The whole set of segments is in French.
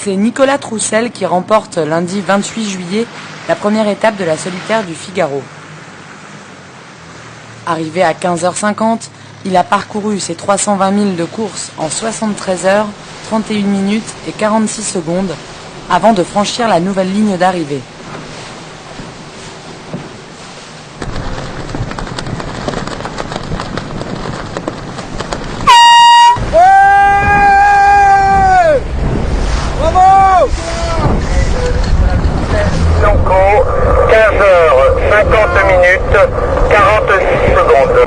C'est Nicolas Troussel qui remporte lundi 28 juillet la première étape de la solitaire du Figaro. Arrivé à 15h50, il a parcouru ses 320 000 de course en 73 heures, 31 minutes et 46 secondes avant de franchir la nouvelle ligne d'arrivée.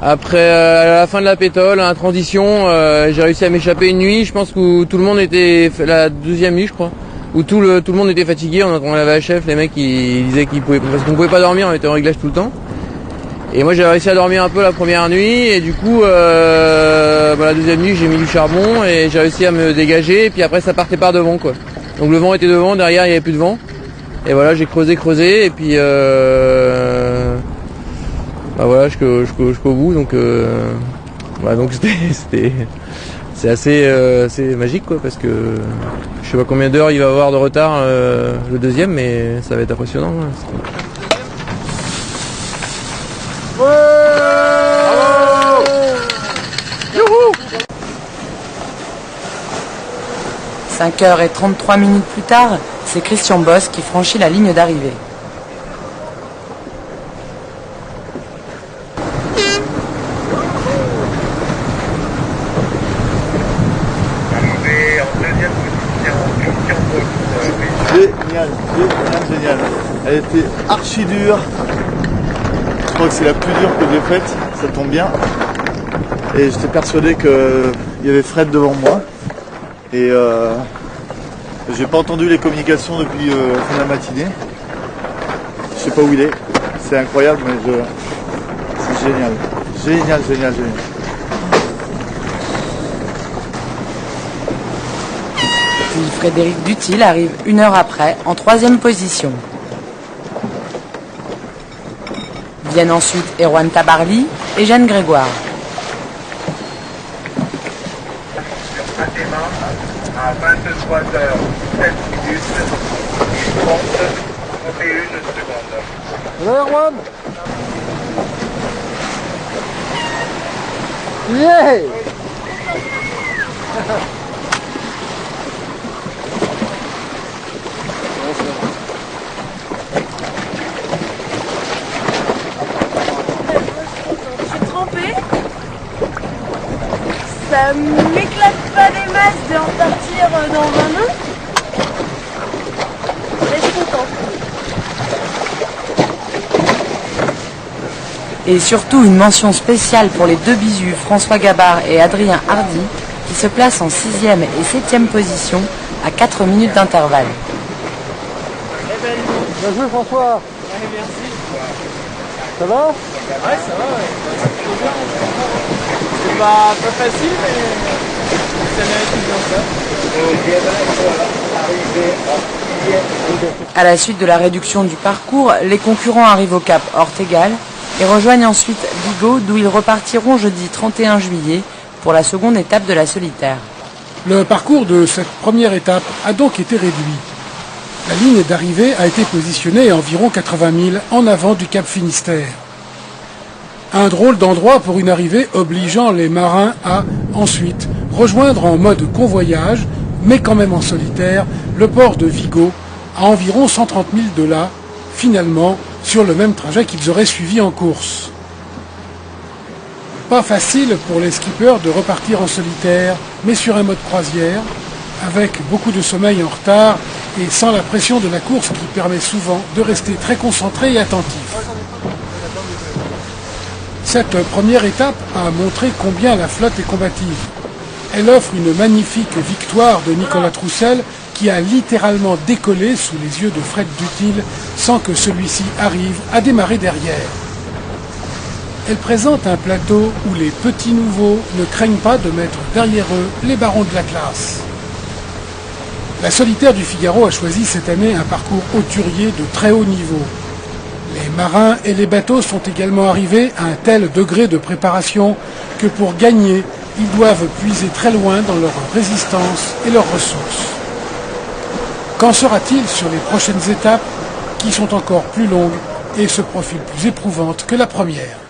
Après à la fin de la pétole, en transition, j'ai réussi à m'échapper une nuit. Je pense que tout le monde était, la deuxième nuit je crois, où tout le monde était fatigué. On entendait la VHF, les mecs ils disaient qu'ils pouvaient, parce qu'on pouvait pas dormir, on était en réglage tout le temps. Et moi j'ai réussi à dormir un peu la première nuit et du coup la deuxième nuit j'ai mis du charbon et j'ai réussi à me dégager et puis après ça partait par devant quoi. Donc le vent était devant, derrière il n'y avait plus de vent. Et voilà, j'ai creusé et puis jusqu'au bout, donc c'est assez magique quoi, parce que je sais pas combien d'heures il va avoir de retard le deuxième, mais ça va être impressionnant. Hein. 5h33 plus tard, c'est Christian Boss qui franchit la ligne d'arrivée. Génial. Elle était archi dure. Je crois que c'est la plus dure que j'ai faite, ça tombe bien. Et j'étais persuadé qu'il y avait Fred devant moi. Et j'ai pas entendu les communications depuis la fin de la matinée. Je sais pas où il est. C'est incroyable, mais c'est génial. Génial. Puis Frédéric Dutil arrive une heure après, en 3e position. Viennent ensuite Erwan Tabarly et Jeanne Grégoire. À 23h07 minutes, 31 secondes. Hello Erwan. Yeah. Ça m'éclate pas des masses de repartir dans 20 ans. Mais je suis contente. Et surtout une mention spéciale pour les deux bisous François Gabard et Adrien Hardy qui se placent en 6e et 7e position à 4 minutes d'intervalle. Bien joué François. Ouais, merci. Ça va? Ouais, ça va, ouais. C'est pas facile, mais ça mérite bien ça. À la suite de la réduction du parcours, les concurrents arrivent au cap Ortegal et rejoignent ensuite Vigo, d'où ils repartiront jeudi 31 juillet pour la seconde étape de la solitaire. Le parcours de cette première étape a donc été réduit. La ligne d'arrivée a été positionnée à environ 80 000 en avant du cap Finistère. Un drôle d'endroit pour une arrivée obligeant les marins à, ensuite, rejoindre en mode convoyage, mais quand même en solitaire, le port de Vigo, à environ 130 000 de là, finalement, sur le même trajet qu'ils auraient suivi en course. Pas facile pour les skippers de repartir en solitaire, mais sur un mode croisière, avec beaucoup de sommeil en retard et sans la pression de la course qui permet souvent de rester très concentré et attentif. Cette première étape a montré combien la flotte est combative. Elle offre une magnifique victoire de Nicolas Troussel qui a littéralement décollé sous les yeux de Fred Dutil sans que celui-ci arrive à démarrer derrière. Elle présente un plateau où les petits nouveaux ne craignent pas de mettre derrière eux les barons de la classe. La solitaire du Figaro a choisi cette année un parcours hauturier de très haut niveau. Les marins et les bateaux sont également arrivés à un tel degré de préparation que pour gagner, ils doivent puiser très loin dans leur résistance et leurs ressources. Qu'en sera-t-il sur les prochaines étapes qui sont encore plus longues et se profilent plus éprouvantes que la première ?